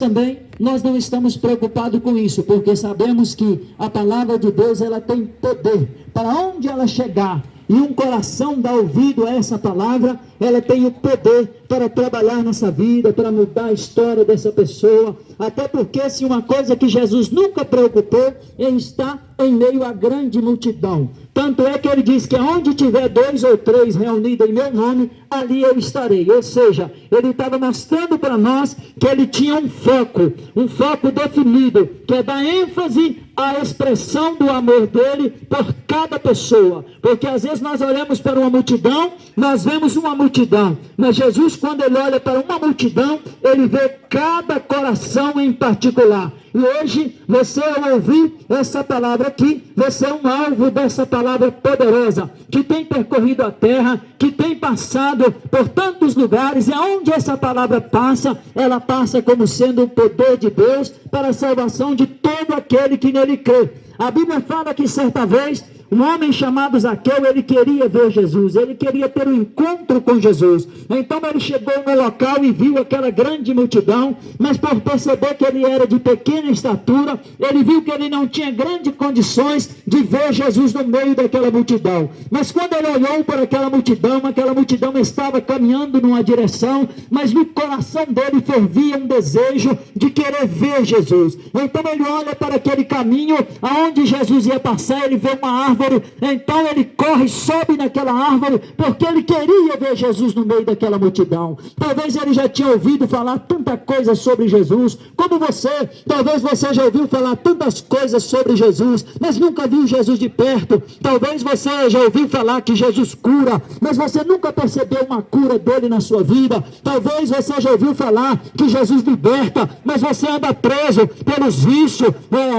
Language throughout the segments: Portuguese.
Também nós não estamos preocupados com isso, porque sabemos que a palavra de Deus, ela tem poder. Para onde ela chegar e um coração dá ouvido a essa palavra, ela tem o poder para trabalhar nessa vida, para mudar a história dessa pessoa. Até porque se uma coisa que Jesus nunca preocupou, ele está em meio à grande multidão. Tanto é que ele diz que onde tiver 2 ou 3 reunidos em meu nome, ali eu estarei. Ou seja, ele estava mostrando para nós que ele tinha um foco definido, que é dar ênfase à expressão do amor dele por cada pessoa. Porque às vezes nós olhamos para uma multidão, nós vemos uma multidão, mas Jesus, quando ele olha para uma multidão, ele vê cada coração em particular. E hoje, você ao ouvir essa palavra aqui, você é um alvo dessa palavra poderosa, que tem percorrido a terra, que tem passado por tantos lugares, e aonde essa palavra passa, ela passa como sendo o poder de Deus para a salvação de todo aquele que nele crê. A Bíblia fala que certa vez, um homem chamado Zaqueu, ele queria ver Jesus, ele queria ter um encontro com Jesus. Então ele chegou no local e viu aquela grande multidão, mas por perceber que ele era de pequena estatura, ele viu que ele não tinha grandes condições de ver Jesus no meio daquela multidão. Mas quando ele olhou para aquela multidão estava caminhando numa direção, mas no coração dele fervia um desejo de querer ver Jesus. Então ele olha para aquele caminho, aonde Jesus ia passar, ele vê uma árvore. Então ele corre, sobe naquela árvore, porque ele queria ver Jesus no meio daquela multidão. Talvez ele já tinha ouvido falar tanta coisa sobre Jesus, como você, talvez você já ouviu falar tantas coisas sobre Jesus, mas nunca viu Jesus de perto. Talvez você já ouviu falar que Jesus cura, mas você nunca percebeu uma cura dele na sua vida. Talvez você já ouviu falar que Jesus liberta, mas você anda preso pelos vícios,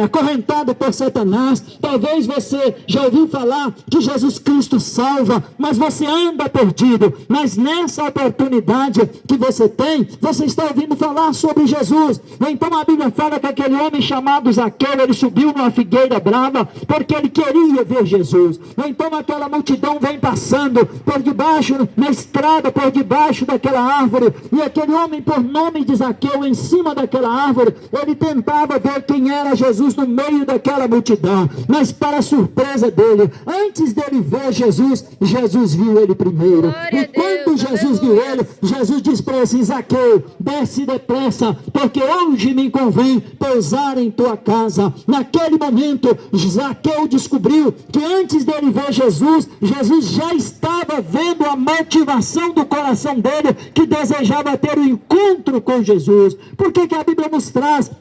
acorrentado por Satanás. Talvez você já ouviu falar que Jesus Cristo salva, mas você anda perdido. Mas nessa oportunidade que você tem, você está ouvindo falar sobre Jesus. Então a Bíblia fala que aquele homem chamado Zaqueu, ele subiu numa figueira brava, porque ele queria ver Jesus. Então aquela multidão vem passando por debaixo, na estrada, por debaixo daquela árvore, e aquele homem, por nome de Zaqueu, em cima daquela árvore, ele tentava ver quem era Jesus no meio daquela multidão. Mas para surpresa dele, antes dele ver Jesus, Jesus viu ele primeiro. E quando Jesus viu ele, Jesus disse para ele assim: Zaqueu, desce depressa, porque hoje me convém pousar em tua casa. Naquele momento, Zaqueu descobriu que antes dele ver Jesus, Jesus já estava vendo a motivação do coração dele, que desejava ter um encontro com Jesus. Por que a Bíblia nos traz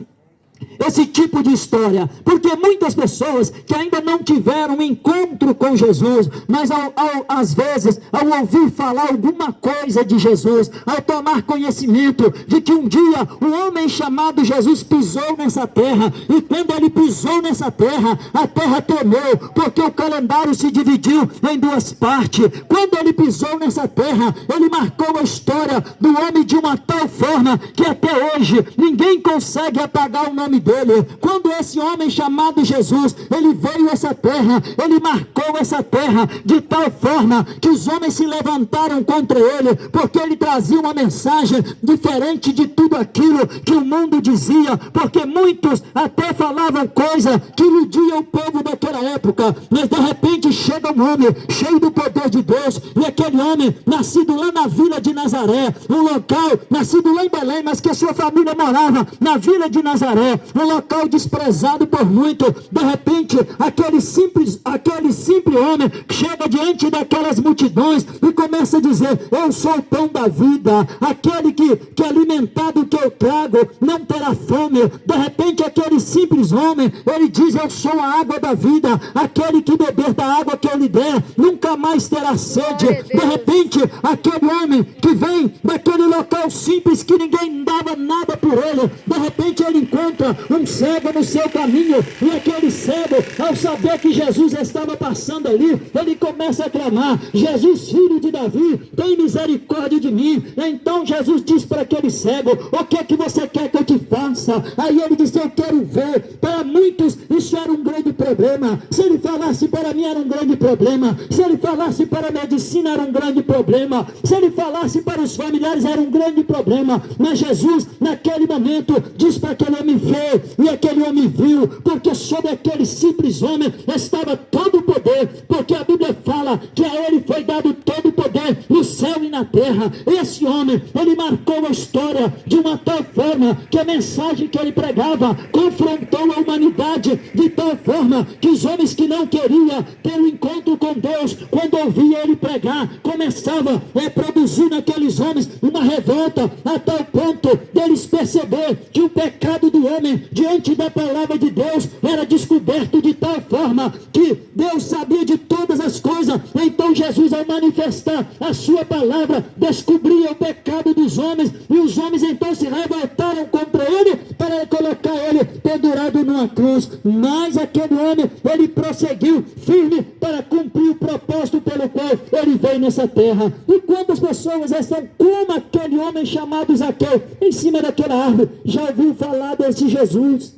esse tipo de história? Porque muitas pessoas que ainda não tiveram um encontro com Jesus, mas às vezes, ao ouvir falar alguma coisa de Jesus, ao tomar conhecimento de que um dia um homem chamado Jesus pisou nessa terra, e quando ele pisou nessa terra, a terra tremeu, porque o calendário se dividiu em 2 partes. Quando ele pisou nessa terra, ele marcou a história do homem de uma tal forma que até hoje ninguém consegue apagar o nome dele. Quando esse homem chamado Jesus, ele veio a essa terra, ele marcou essa terra de tal forma que os homens se levantaram contra ele, porque ele trazia uma mensagem diferente de tudo aquilo que o mundo dizia, porque muitos até falavam coisa que iludia o povo daquela época. Mas de repente chega um homem cheio do poder de Deus, e aquele homem nascido lá na vila de Nazaré, um local nascido lá em Belém, mas que a sua família morava na vila de Nazaré, um local desprezado por muito. De repente aquele simples homem chega diante daquelas multidões e começa a dizer: eu sou o pão da vida, aquele que alimentado que eu trago não terá fome. De repente aquele simples homem, ele diz: eu sou a água da vida, aquele que beber da água que eu lhe der nunca mais terá sede. De repente aquele homem que vem daquele local simples, que ninguém dava nada por ele, de repente ele encontra um cego no seu caminho, e aquele cego, ao saber que Jesus estava passando ali, ele começa a clamar: Jesus, filho de Davi, tem misericórdia de mim. Então Jesus diz para aquele cego: o que é que você quer que eu te faça? Aí ele disse: eu quero ver. Para muitos isso era um grande problema. Se ele falasse para mim, era um grande problema. Se ele falasse para a medicina, era um grande problema. Se ele falasse para os familiares, era um grande problema. Mas Jesus, naquele momento, diz para aquele homem ver, e aquele homem viu, porque sobre aquele simples homem estava todo o poder, porque a Bíblia fala que a ele foi dado todo o poder no céu e na terra. Esse homem, ele marcou a história de uma tal forma que a mensagem que ele pregava confrontou a humanidade de tal forma que os homens que não queriam ter um encontro com Deus, quando ouvia ele pregar, começava a produzir naqueles homens uma revolta, a tal ponto deles perceber que o pecado do homem diante da palavra de Deus era descoberto de tal forma que Deus sabia de todas as coisas. Então Jesus, ao manifestar a sua palavra, descobria o pecado dos homens, e os homens então se revoltaram contra ele para colocar ele pendurado numa cruz. Mas aquele homem, ele prosseguiu firme para cumprir o propósito pelo qual ele veio nessa terra. E quantas pessoas estão como aquele homem chamado Zaqueu, em cima daquela árvore, já ouviu falar desse Jesus?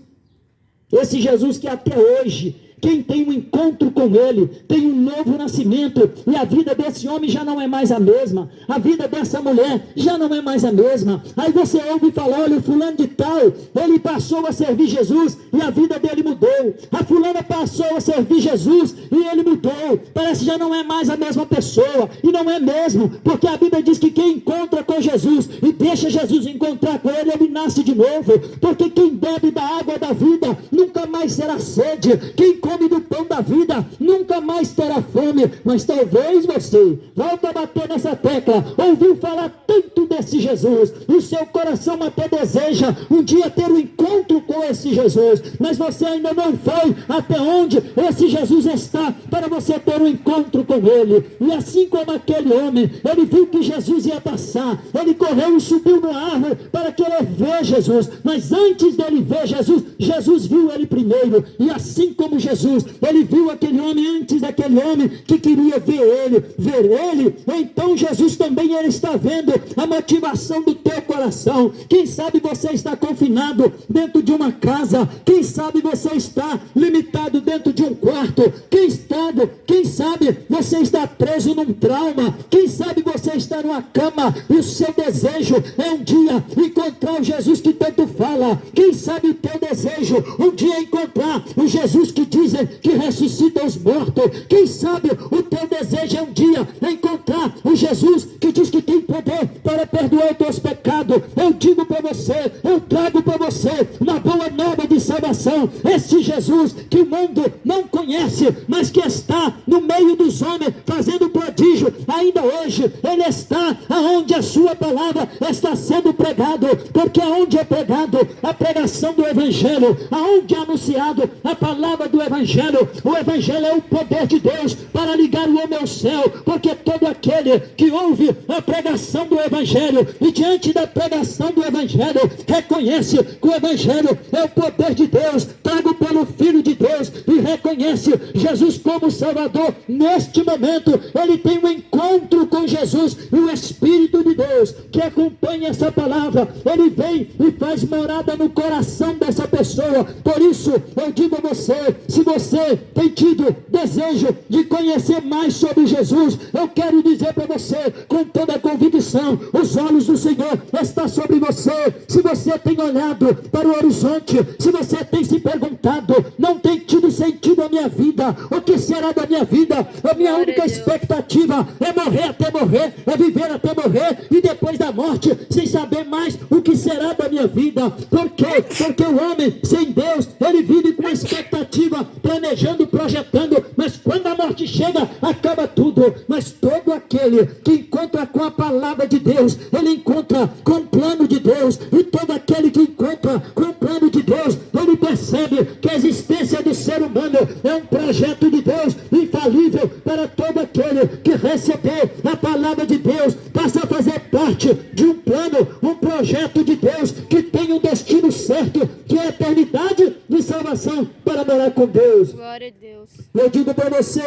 Esse Jesus que até hoje, quem tem um encontro com ele, tem um novo nascimento, e a vida desse homem já não é mais a mesma, a vida dessa mulher já não é mais a mesma. Aí você ouve falar, olha, o fulano de tal, ele passou a servir Jesus, e a vida dele mudou. A fulana passou a servir Jesus, e ele mudou. Parece que já não é mais a mesma pessoa, e não é mesmo, porque a Bíblia diz que quem encontra com Jesus, e deixa Jesus encontrar com ele, ele nasce de novo, porque quem bebe da água da vida, nunca mais será sede. Quem come do pão da vida, nunca mais terá fome. Mas talvez você volta a bater nessa tecla, ouviu falar tanto desse Jesus, o seu coração até deseja um dia ter um encontro com esse Jesus, mas você ainda não foi até onde esse Jesus está, para você ter um encontro com ele. E assim como aquele homem, ele viu que Jesus ia passar, ele correu e subiu na árvore para querer ver Jesus, mas antes dele ver Jesus, Jesus viu ele primeiro. E assim como Jesus, ele viu aquele homem antes daquele homem que queria ver ele, então Jesus também, ele está vendo a motivação do teu coração. Quem sabe você está confinado dentro de uma casa, quem sabe você está limitado dentro de um quarto, quem sabe você está preso num trauma, quem sabe você está numa cama, e o seu desejo é um dia encontrar o Jesus que tanto fala. Quem sabe o teu desejo um dia encontrar o Jesus que dizem que ressuscita os mortos. Quem sabe o teu desejo é um dia encontrar o Jesus que diz que tem poder para perdoar os teus pecados. Eu digo para você, eu trago para você uma boa nova de salvação. Este Jesus que o mundo não conhece, mas que está no meio dos homens fazendo prodígio ainda hoje, ele está aonde a sua palavra está sendo pregado, porque aonde é pregado a pregação do Evangelho, aonde é anunciado a palavra do Evangelho, o Evangelho é o poder de Deus para ligar o homem ao céu, porque todo aquele que ouve a pregação do Evangelho e diante da pregação do Evangelho reconhece que o Evangelho é o poder de Deus trago pelo Filho de Deus, e reconhece Jesus como Salvador. Neste momento ele tem um encontro com Jesus, e o Espírito de Deus que acompanha essa palavra, ele vem e faz morada no coração dessa pessoa. Por isso eu digo a você, se você tem tido desejo de conhecer mais sobre Jesus, eu quero dizer para você com toda a convicção, os olhos do Senhor estão sobre você. Se você tem olhado para o horizonte, se você tem se perguntado, não tem tido sentido a minha vida, o que será da minha vida? A minha única expectativa é morrer até morrer, é viver até morrer, e depois da morte, sem saber mais o que será da minha vida. Por quê? Porque o homem sem Deus, ele vive com expectativa, planejando, projetando, mas quando a morte chega, acaba tudo. Mas todo aquele que encontra com a palavra de Deus, ele encontra com o plano de Deus, e todo aquele que encontra com o plano de Deus, ele percebe que a existência do ser humano é um projeto de Deus infalível para todo aquele que receber a palavra de Deus, passa a fazer parte de um plano, um projeto de Deus que tem um destino certo, que é a eternidade de salvação para morar com Deus. Glória a Deus. Eu digo para você,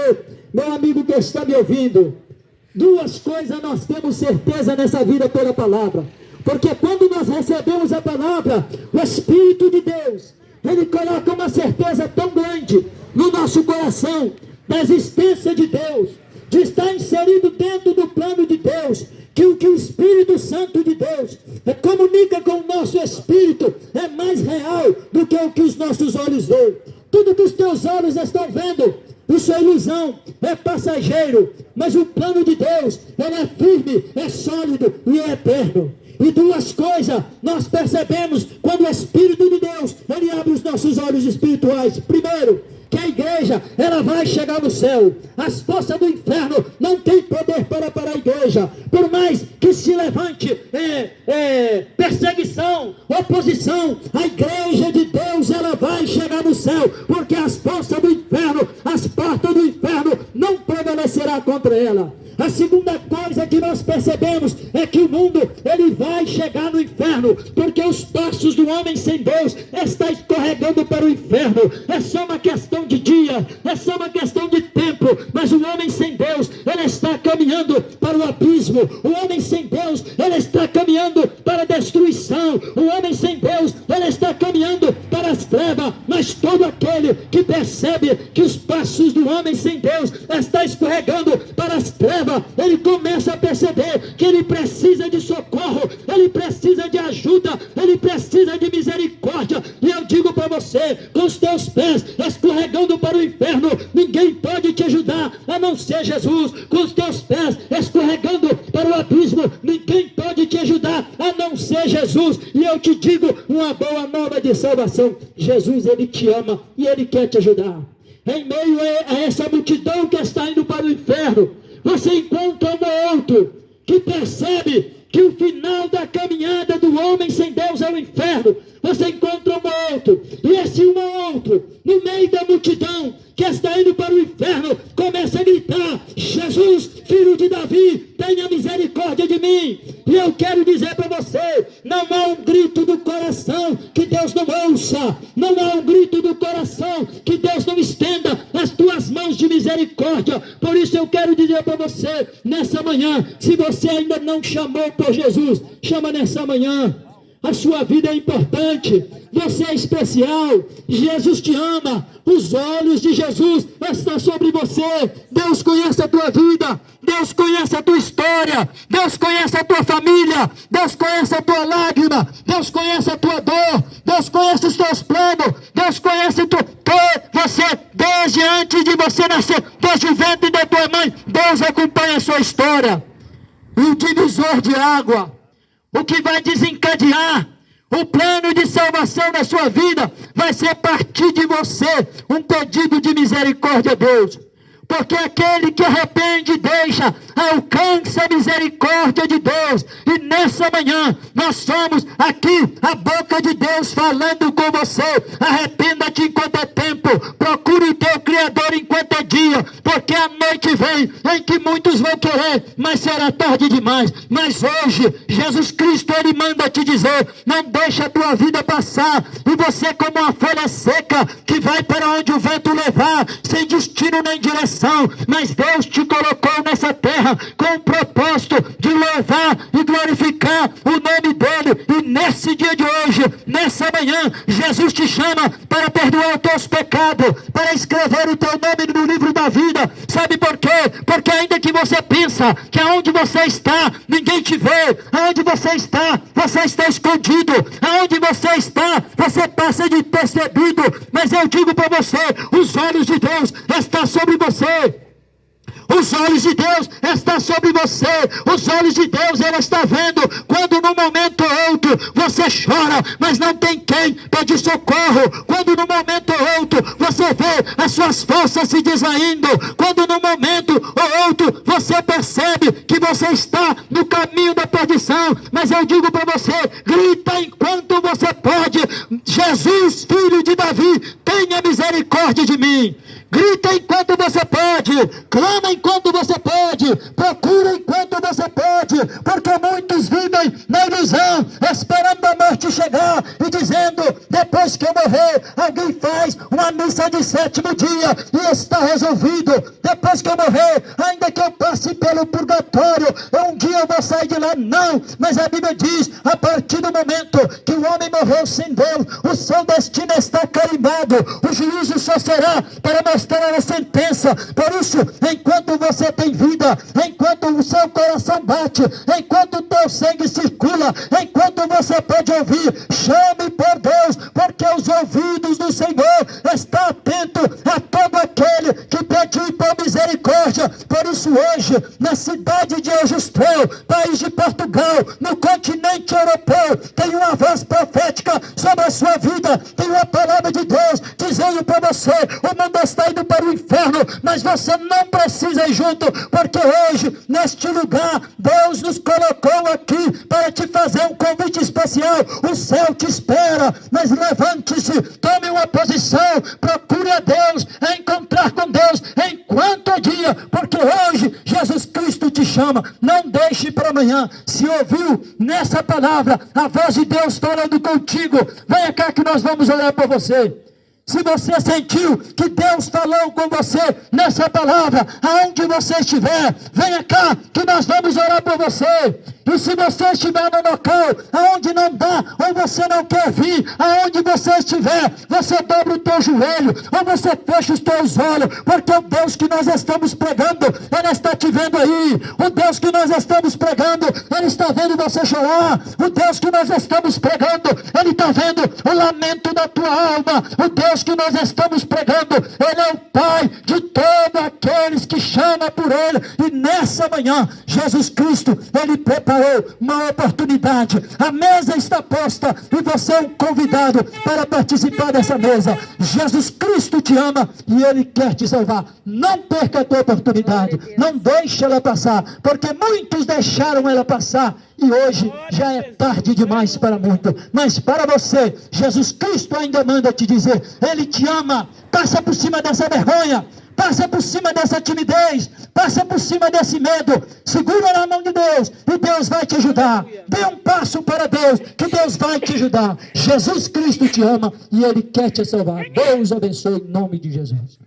meu amigo que está me ouvindo, duas coisas nós temos certeza nessa vida pela palavra, porque quando nós recebemos a palavra, o Espírito de Deus, ele coloca uma certeza tão grande no nosso coração da existência de Deus, de estar inserido dentro do plano de Deus, que o Espírito Santo de Deus comunica com o nosso espírito é mais real do que o que os nossos olhos veem. Tudo que os teus olhos estão vendo, isso é ilusão, é passageiro, mas o plano de Deus, ele é firme, é sólido e é eterno. E duas coisas nós percebemos quando o Espírito de Deus, ele abre os nossos olhos espirituais. Primeiro, que a igreja, ela vai chegar no céu. As forças do inferno não têm poder para parar a igreja. Por mais que se levante perseguição, oposição, a igreja de Deus, ela vai chegar no céu. Porque as forças do inferno, as portas do inferno não prevalecerá contra ela. A segunda coisa que nós percebemos é que o mundo, ele vai chegar no inferno, porque os passos do homem sem Deus estão escorregando para o inferno. É só uma questão de dia, é só uma questão de tempo, mas o homem sem Deus, ele está caminhando para o abismo. O homem sem Deus, ele está caminhando para a destruição. O homem sem Deus, ele está caminhando para as trevas. Mas todo aquele que percebe que os passos do homem sem Deus está escorregando para as trevas, ele começa a perceber que ele precisa de socorro, ele precisa de ajuda, ele precisa de misericórdia. E eu digo para você, com os teus pés escorregando para o inferno, ninguém pode te ajudar a não ser Jesus. Com os teus pés escorregando para o abismo, ninguém pode te ajudar a não ser Jesus. E eu te digo uma boa nova de salvação: Jesus, ele te ama e ele quer te ajudar. Em meio a essa multidão que está indo para o inferno, você encontra um outro que percebe que o final da caminhada do homem sem Deus é o inferno. Você encontra um outro, e esse um outro, no meio da multidão que está indo para o inferno, começa a gritar: Jesus, filho de Davi, tenha misericórdia de mim. E eu quero dizer para você, não há um grito do coração que Deus não ouça, não há um grito do coração que Deus não estenda as tuas mãos de misericórdia. Por isso eu quero dizer para você, nessa manhã, se você ainda não chamou por Jesus, chama nessa manhã. A sua vida é importante, você é especial, Jesus te ama, os olhos de Jesus estão sobre você. Deus conhece a tua vida, Deus conhece a tua história, Deus conhece a tua família, Deus conhece a tua lágrima, Deus conhece a tua dor, Deus conhece os teus planos, Deus conhece você desde antes de você nascer, desde o ventre da tua mãe. Deus acompanha a sua história. E o divisor de água, o que vai desencadear o plano de salvação da sua vida, vai ser partir de você um pedido de misericórdia a Deus. Porque aquele que arrepende e deixa, alcança a misericórdia de Deus. E nessa manhã, nós somos aqui a boca de Deus falando com você. Arrependa-te enquanto é tempo, procure o teu Criador enquanto é dia, porque a noite vem em que muitos vão querer, mas será tarde demais. Mas hoje, Jesus Cristo, ele manda te dizer: não deixa a tua vida passar, e você como uma folha seca, que vai para onde o vento levar, sem destino nem direção. Mas Deus te colocou nessa terra com o propósito de louvar e glorificar o nome dele. E nesse dia de hoje, nessa manhã, Jesus te chama para perdoar os teus pecados, para escrever o teu nome no livro da vida. Sabe por quê? Porque ainda que você pensa que aonde você está, ninguém te vê, aonde você está escondido, aonde você está, você passa despercebido. Mas eu digo para você, os olhos de Deus estão sobre você. Os olhos de Deus estão sobre você. Os olhos de Deus, Ele está vendo quando num momento ou outro você chora, mas não tem quem pedir socorro. Quando num momento ou outro você vê as suas forças se desvaindo. Quando num momento ou outro você percebe que você está no caminho da perdição. Mas eu digo para você, grita enquanto você pode: Jesus, filho de Davi, tenha misericórdia de mim. Grita enquanto você pode, clama enquanto você pode, procura enquanto você pode, porque muitos vivem na ilusão, esperando a morte chegar e dizendo: depois depois que eu morrer, alguém faz uma missa de 7º dia e está resolvido. Depois que eu morrer, ainda que eu passe pelo purgatório, um dia eu vou sair de lá. Não, mas a Bíblia diz, a partir do momento que o homem morreu sem Deus, o seu destino está carimbado, o juízo só será para mostrar a sentença. Por isso, enquanto você tem vida, enquanto o seu coração bate, enquanto o teu sangue circula, enquanto você pode ouvir, chame por Deus, porque os ouvidos do Senhor estão atentos a todo aquele que pediu por misericórdia. Por isso hoje, na cidade de Ajustrel, país de Portugal, no continente europeu, tem uma voz profética sobre a sua vida, tem uma palavra de Deus dizendo para você, o mundo está indo para o inferno, mas você não precisa ir junto, porque hoje, neste lugar, Deus nos colocou aqui para te fazer um convite especial. O céu te espera, mas levante-se, tome uma posição, procure a Deus, encontrar com Deus enquanto é dia, porque hoje Jesus Cristo te chama. Não deixe para amanhã. Se ouviu nessa palavra a voz de Deus falando contigo, venha cá que nós vamos orar por você. Se você sentiu que Deus falou com você nessa palavra, aonde você estiver, venha cá que nós vamos orar por você. E se você estiver no local aonde não dá, ou você não quer vir, aonde você estiver, você dobra o teu joelho, ou você fecha os teus olhos, porque o Deus que nós estamos pregando, Ele está te vendo aí. O Deus que nós estamos pregando, Ele está vendo você chorar. O Deus que nós estamos pregando, Ele está vendo o lamento da tua alma. O Deus que nós estamos pregando, Ele é o Pai de todos aqueles que chamam por Ele. E nessa manhã, Jesus Cristo, Ele preparou uma oportunidade. A mesa está posta e você é um convidado para participar dessa mesa. Jesus Cristo te ama e Ele quer te salvar. Não perca a tua oportunidade, não deixe ela passar, porque muitos deixaram ela passar e hoje já é tarde demais para muitos. Mas para você, Jesus Cristo ainda manda te dizer, Ele te ama. Passa por cima dessa vergonha, passa por cima dessa timidez, passa por cima desse medo, segura na mão de Deus e Deus vai te ajudar. Dê um passo para Deus, que Deus vai te ajudar. Jesus Cristo te ama e Ele quer te salvar. Deus abençoe em nome de Jesus.